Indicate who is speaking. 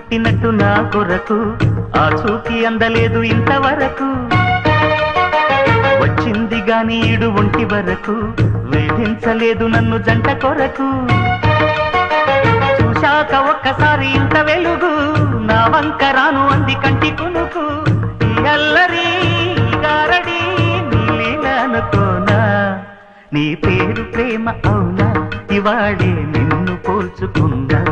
Speaker 1: పుట్టినట్టు నా కొరకు ఆ చూకి అందలేదు ఇంతవరకు వచ్చింది గాని ఈడు ఒంటి వరకు వేధించలేదు నన్ను జంట కొరకు చూశాక ఒక్కసారి ఇంత వెలుగు నా వంక రాను అంది కంటి కునుకు ఈ అల్లరి గారడి నీలీలనుకోనా నీ పేరు ప్రేమ అవునా ఇవాడే నిన్ను పోల్చుకున్నా